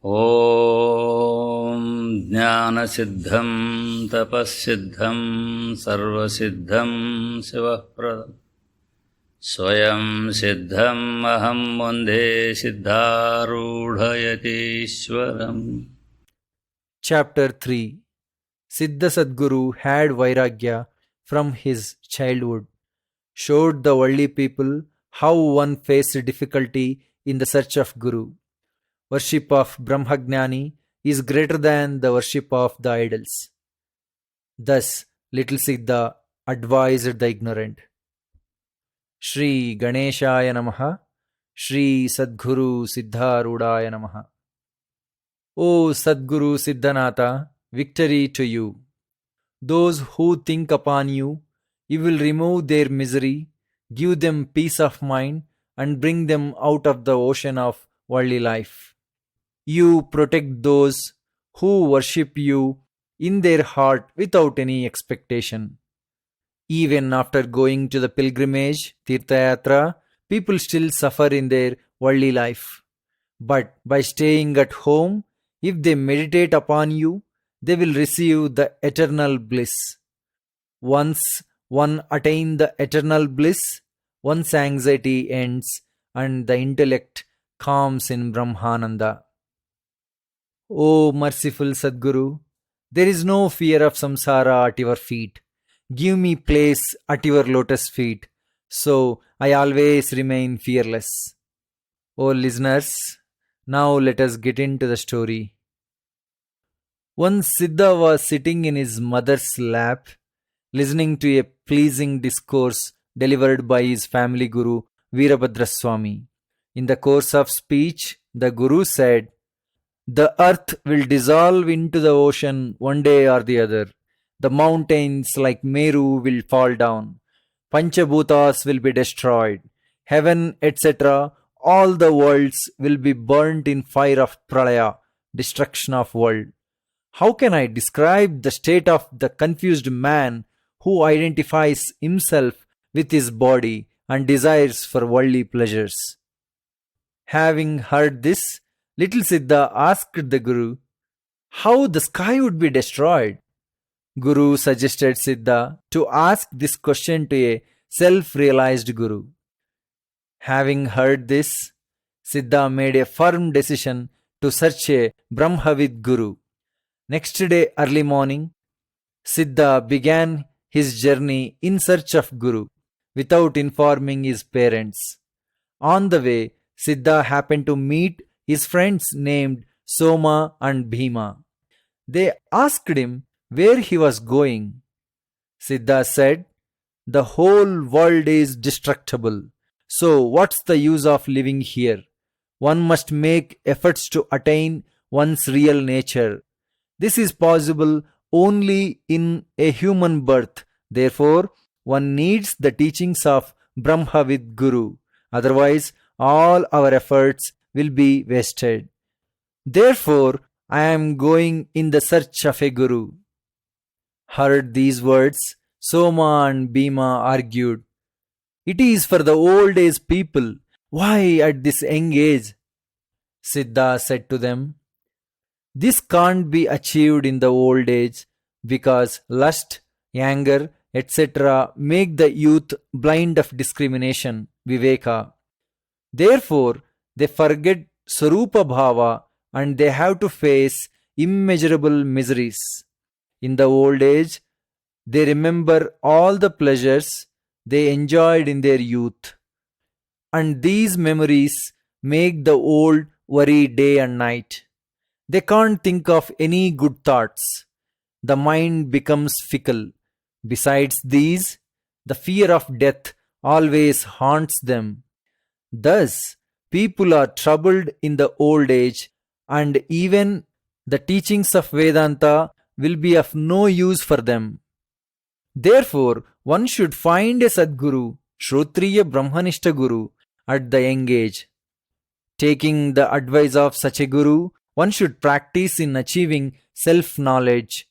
ॐ ज्ञानसिद्धं तपःसिद्धं सर्वसिद्धं शिवप्रदं स्वयं सिद्धं अहं वन्दे सिद्धारूढयतीश्वरम्. Chapter-03. Siddha Sadguru had Vairagya from his childhood, showed the worldly people how one faced difficulty in the search of Guru. Worship of Brahmagnani is greater than the worship of the idols. Thus, little Siddha advised the ignorant. Shri Ganeshaya Namaha, Shri Sadguru Siddharudaya Namaha. O Sadguru Siddhanatha, victory to you. Those who think upon you, you will remove their misery, give them peace of mind, and bring them out of the ocean of worldly life. You protect those who worship you in their heart without any expectation. Even after going to the pilgrimage, Tirthayatra, people still suffer in their worldly life. But by staying at home, if they meditate upon you, they will receive the eternal bliss. Once one attains the eternal bliss, one's anxiety ends and the intellect calms in Brahmananda. O merciful Sadguru, there is no fear of samsara at your feet. Give me place at your lotus feet, so I always remain fearless. O listeners, now let us get into the story. Once Siddha was sitting in his mother's lap, listening to a pleasing discourse delivered by his family guru Veerabhadra Swami. In the course of speech, the guru said, "The earth will dissolve into the ocean one day or the other. The mountains like Meru will fall down. Panchabhutas will be destroyed. Heaven, etc., all the worlds will be burnt in fire of pralaya, destruction of world. How can I describe the state of the confused man who identifies himself with his body and desires for worldly pleasures?" Having heard this, little Siddha asked the Guru how the sky would be destroyed. Guru suggested Siddha to ask this question to a self-realized Guru. Having heard this, Siddha made a firm decision to search a Brahmavid Guru. Next day early morning, Siddha began his journey in search of Guru without informing his parents. On the way, Siddha happened to meet his friends named Soma and Bhima. They asked him where he was going. Siddha said, "The whole world is destructible, so what's the use of living here? One must make efforts to attain one's real nature. This is possible only in a human birth. Therefore, one needs the teachings of Brahmavid Guru. Otherwise, all our efforts will be wasted. Therefore, I am going in the search of a Guru." Heard these words, Soma and Bhima argued, "It is for the old age people. Why at this young age?" Siddha said to them, "This can't be achieved in the old age because lust, anger, etc. make the youth blind of discrimination, viveka. Therefore, they forget Sarupa Bhava and they have to face immeasurable miseries. In the old age, they remember all the pleasures they enjoyed in their youth. And these memories make the old worry day and night. They can't think of any good thoughts. The mind becomes fickle. Besides these, the fear of death always haunts them. Thus, people are troubled in the old age, and even the teachings of Vedanta will be of no use for them. Therefore, one should find a Sadguru, Shrotriya Brahmanishta Guru, at the young age. Taking the advice of such a Guru, one should practice in achieving self-knowledge.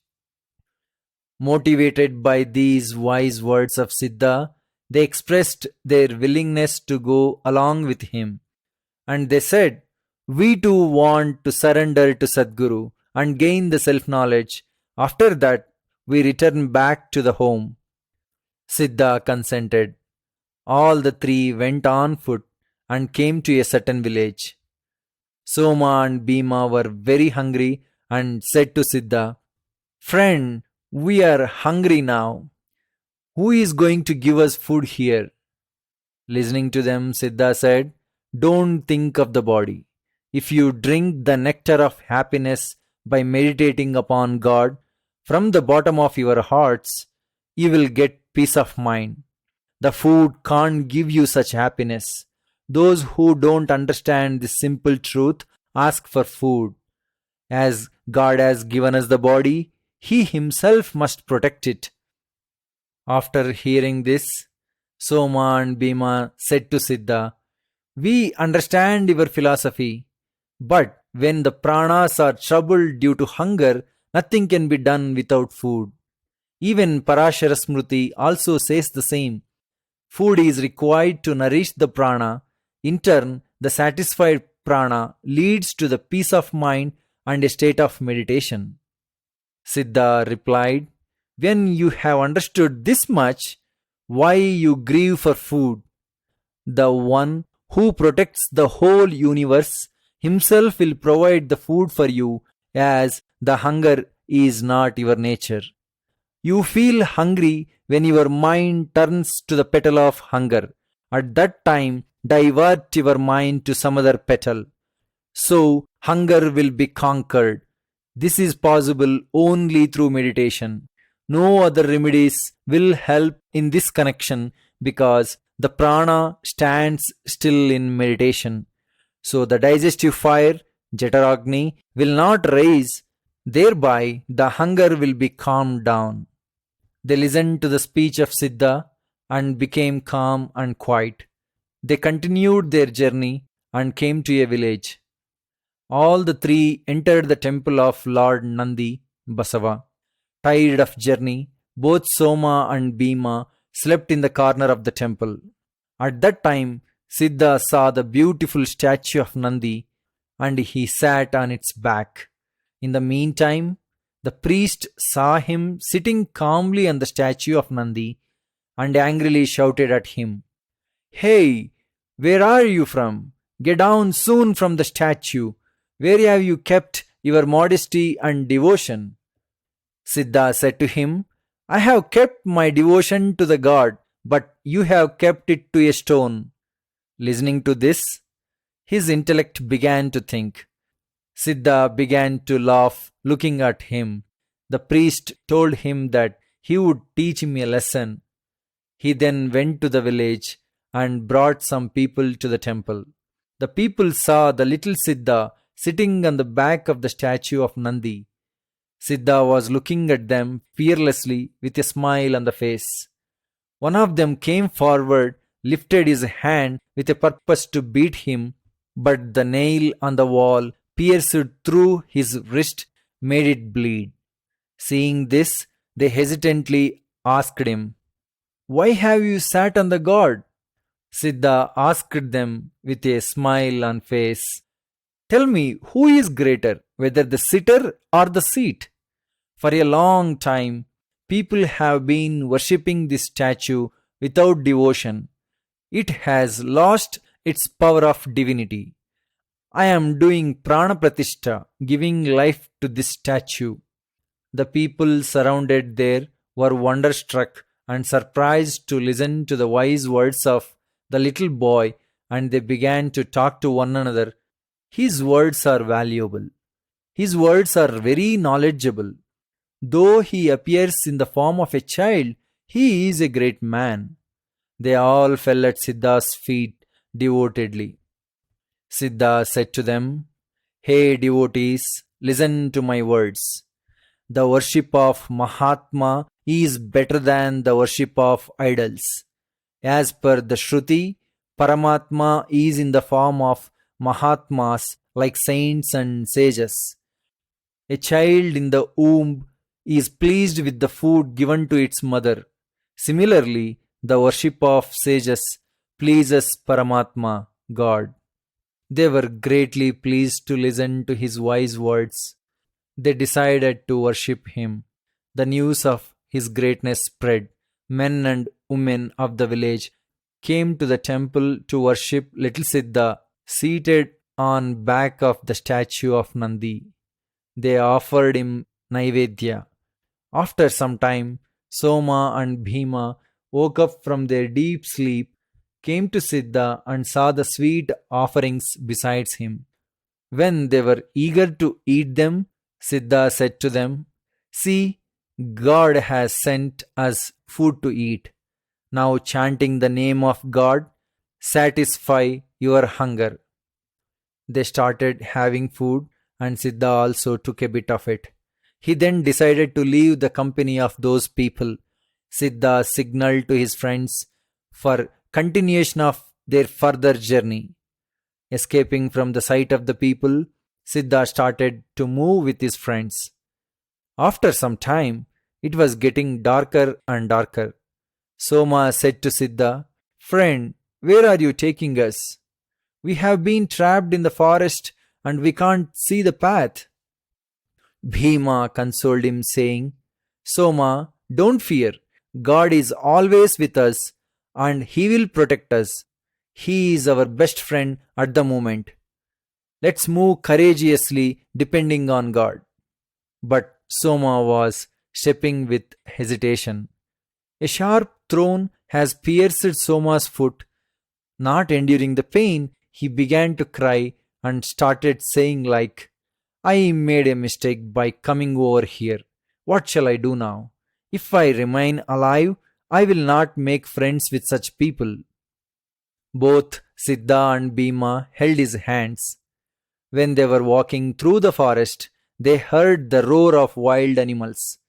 Motivated by these wise words of Siddha, they expressed their willingness to go along with him. And they said, We too want to surrender to Sadguru and gain the self-knowledge. After that, we return back to the home. Siddha consented. All the three went on foot and came to a certain village. Soma and Bhima were very hungry and said to Siddha, "Friend, we are hungry now. Who is going to give us food here?" Listening to them, Siddha said, "Don't think of the body. If you drink the nectar of happiness by meditating upon God from the bottom of your hearts, you will get peace of mind. The food can't give you such happiness. Those who don't understand this simple truth ask for food. As God has given us the body, He Himself must protect it." After hearing this, Soma and Bhima said to Siddha, "We understand your philosophy, but when the pranas are troubled due to hunger, nothing can be done without food. Even Parashara Smriti also says the same. Food is required to nourish the prana. In turn, the satisfied prana leads to the peace of mind and a state of meditation." Siddha replied, "When you have understood this much, why you grieve for food? The one who protects the whole universe himself will provide the food for you, as the hunger is not your nature. You feel hungry when your mind turns to the petal of hunger. At that time, divert your mind to some other petal. So, hunger will be conquered. This is possible only through meditation. No other remedies will help in this connection because the prana stands still in meditation. So the digestive fire, Jataragni, will not rise. Thereby the hunger will be calmed down." They listened to the speech of Siddha and became calm and quiet. They continued their journey and came to a village. All the three entered the temple of Lord Nandi, Basava. Tired of journey, both Soma and Bhima slept in the corner of the temple. At that time, Siddha saw the beautiful statue of Nandi and he sat on its back. In the meantime, the priest saw him sitting calmly on the statue of Nandi and angrily shouted at him, "Hey, where are you from? Get down soon from the statue. Where have you kept your modesty and devotion?" Siddha said to him, "I have kept my devotion to the god, but you have kept it to a stone." Listening to this, his intellect began to think. Siddha began to laugh, looking at him. The priest told him that he would teach him a lesson. He then went to the village and brought some people to the temple. The people saw the little Siddha sitting on the back of the statue of Nandi. Siddha was looking at them fearlessly with a smile on the face. One of them came forward, lifted his hand with a purpose to beat him, but the nail on the wall pierced through his wrist, made it bleed. Seeing this, they hesitantly asked him, "Why have you sat on the god?" Siddha asked them with a smile on face, "Tell me, who is greater, whether the sitter or the seat?" For a long time, people have been worshipping this statue without devotion. It has lost its power of divinity. I am doing prana pratishtha, giving life to this statue. The people surrounded there were wonderstruck and surprised to listen to the wise words of the little boy, and they began to talk to one another. His words are valuable. His words are very knowledgeable. Though he appears in the form of a child, he is a great man. They all fell at Siddha's feet devotedly. Siddha said to them, "Hey devotees, listen to my words. The worship of Mahatma is better than the worship of idols. As per the Shruti, Paramatma is in the form of Mahatmas like saints and sages. A child in the womb is pleased with the food given to its mother. Similarly, the worship of sages pleases Paramatma, God." They were greatly pleased to listen to his wise words. They decided to worship him. The news of his greatness spread. Men and women of the village came to the temple to worship little Siddha seated on back of the statue of Nandi. They offered him Naivedya. After some time, Soma and Bhima woke up from their deep sleep, came to Siddha and saw the sweet offerings besides him. When they were eager to eat them, Siddha said to them, "See, God has sent us food to eat. Now, chanting the name of God, satisfy your hunger." They started having food, and Siddha also took a bit of it. He then decided to leave the company of those people. Siddha signaled to his friends for continuation of their further journey. Escaping from the sight of the people, Siddha started to move with his friends. After some time, it was getting darker and darker. Soma said to Siddha, "Friend, where are you taking us? We have been trapped in the forest and we can't see the path." Bhima consoled him, saying, "Soma, don't fear. God is always with us and He will protect us. He is our best friend at the moment. Let's move courageously depending on God." But Soma was stepping with hesitation. A sharp thorn has pierced Soma's foot. Not enduring the pain, he began to cry and started saying like, "I made a mistake by coming over here. What shall I do now? If I remain alive, I will not make friends with such people." Both Siddha and Bhima held his hands. When they were walking through the forest, they heard the roar of wild animals.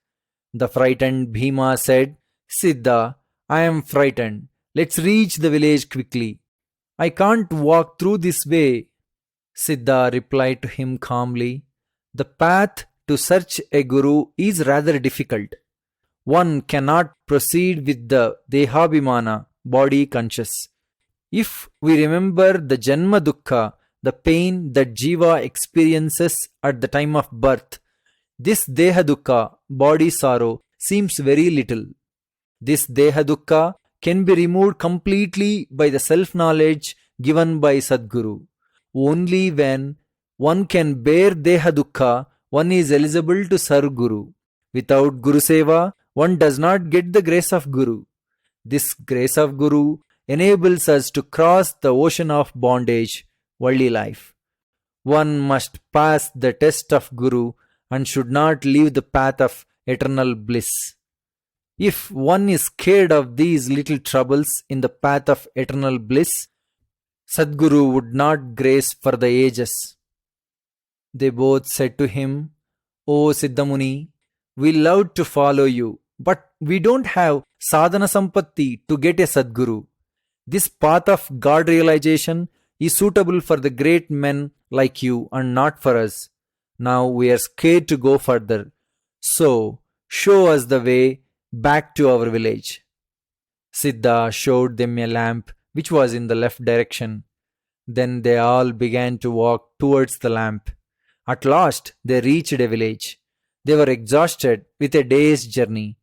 The frightened Bhima said, "Siddha, I am frightened. Let's reach the village quickly. I can't walk through this way." Siddha replied to him calmly, "The path to search a guru is rather difficult. One cannot proceed with the Dehabhimana, body conscious. If we remember the Janma Dukkha, the pain that Jiva experiences at the time of birth, this Deha Dukkha, body sorrow, seems very little. This Deha Dukkha can be removed completely by the self-knowledge given by Sadguru. Only when one can bear Deha Dukkha, one is eligible to serve Guru. Without Guru Seva, one does not get the grace of Guru. This grace of Guru enables us to cross the ocean of bondage, worldly life. One must pass the test of Guru and should not leave the path of eternal bliss. If one is scared of these little troubles in the path of eternal bliss, Sadguru would not grace for the ages." They both said to him, "O Siddhamuni, we love to follow you, but we don't have sadhana sampatti to get a Sadguru. This path of God realization is suitable for the great men like you and not for us. Now we are scared to go further. So, show us the way back to our village." Siddha showed them a lamp which was in the left direction. Then they all began to walk towards the lamp. At last they reached a village. They were exhausted with a day's journey.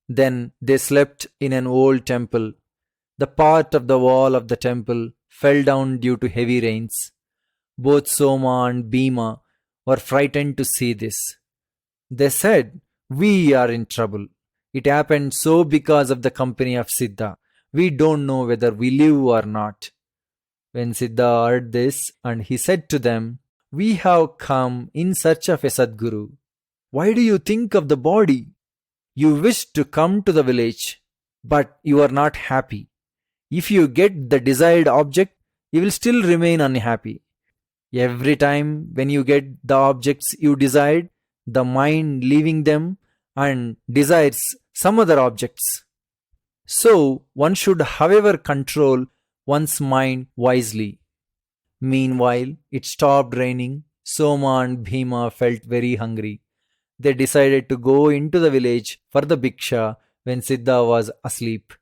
Then they slept in an old temple. The part of the wall of the temple fell down due to heavy rains. Both Soma and Bhima were frightened to see this. They said, "We are in trouble. It happened so because of the company of Siddha. We don't know whether we live or not." When Siddha heard this, and he said to them, "We have come in search of a Sadguru. Why do you think of the body? You wish to come to the village, but you are not happy. If you get the desired object, you will still remain unhappy. Every time when you get the objects you desired, the mind leaving them and desires some other objects. So one should, however, control one's mind wisely." Meanwhile, it stopped raining. Soma and Bhima felt very hungry. They decided to go into the village for the bhiksha when Siddha was asleep.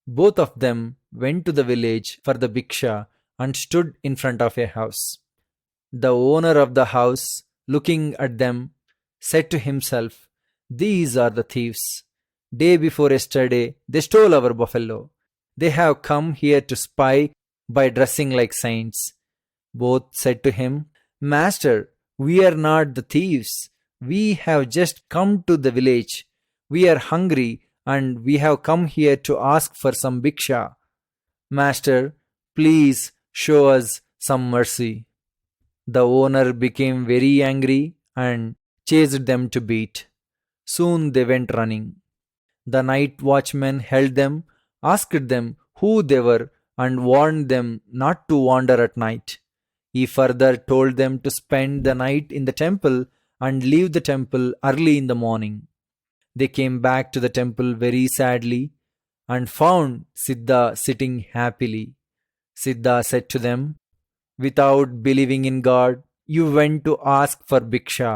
Both of them went to the village for the bhiksha and stood in front of a house. The owner of the house, looking at them, said to himself, "These are the thieves. Day before yesterday, they stole our buffalo. They have come here to spy by dressing like saints." Both said to him, "Master, we are not the thieves. We have just come to the village. We are hungry and we have come here to ask for some bhiksha. Master, please show us some mercy." The owner became very angry and chased them to beat. Soon they went running. The night watchman held them, asked them who they were, and warned them not to wander at night. He further told them to spend the night in the temple and leave the temple early in the morning. They came back to the temple very sadly and found Siddha sitting happily. Siddha said to them, "Without believing in God, you went to ask for bhiksha.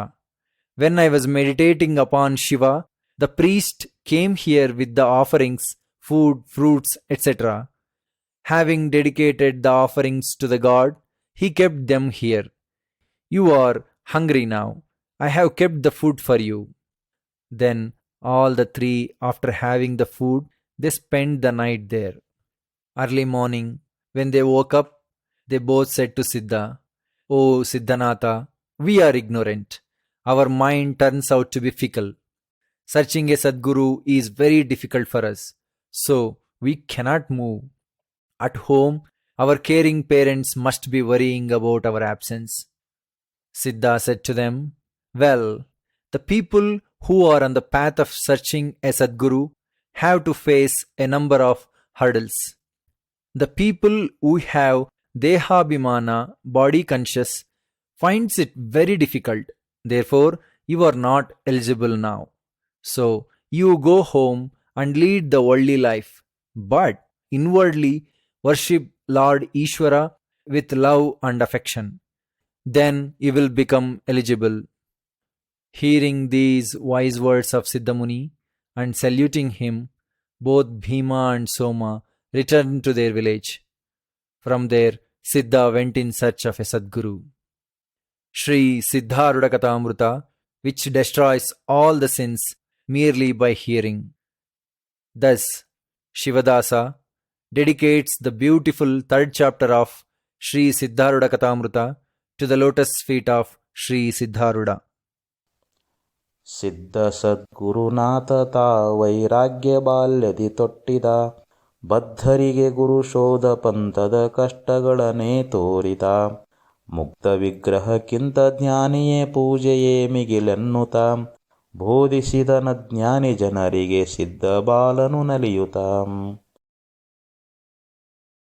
When I was meditating upon Shiva, the priest came here with the offerings, food, fruits, etc. Having dedicated the offerings to the god, he kept them here. You are hungry now. I have kept the food for you." Then all the three, after having the food, they spent the night there. Early morning, when they woke up, they both said to Siddha, "O Siddhanatha, we are ignorant. Our mind turns out to be fickle. Searching a Sadguru is very difficult for us, so we cannot move. At home, our caring parents must be worrying about our absence." Siddha said to them, "Well, the people who are on the path of searching a Sadguru have to face a number of hurdles. The people who have Dehabhimana, body conscious, finds it very difficult. Therefore, you are not eligible now. So, you go home and lead the worldly life, but inwardly worship Lord Ishvara with love and affection. Then you will become eligible." Hearing these wise words of Siddhamuni and saluting him, both Bhima and Soma returned to their village. From there, Siddha went in search of a Sadguru. Sri Siddharoodha Kathamrutha, which destroys all the sins merely by hearing. Thus, Shivadasa dedicates the beautiful third chapter of Sri Siddharoodha Kathamrutha to the lotus feet of Sri Siddharoodha. ಸಿದ್ಧ ಸದ್ಗುರುನಾಥ ತಾ ವೈರಾಗ್ಯ ಬಾಲ್ಯದಿ ತೊಟ್ಟಿದ ಬದ್ಧರಿಗೆ ಗುರು ಶೋಧ ಪಂಥದ ಕಷ್ಟಗಳನ್ನೇ ತೋರಿದ ಮುಕ್ತ ವಿಗ್ರಹಕ್ಕಿಂತ ಜ್ಞಾನಿಯೇ ಪೂಜೆಯೇ ಮಿಗಿಲೆನ್ನುತ್ತ ಬೋಧಿಸಿದನ ಜ್ಞಾನಿ ಜನರಿಗೆ ಸಿದ್ಧ ಬಾಲನು ನಲಿಯುತ್ತ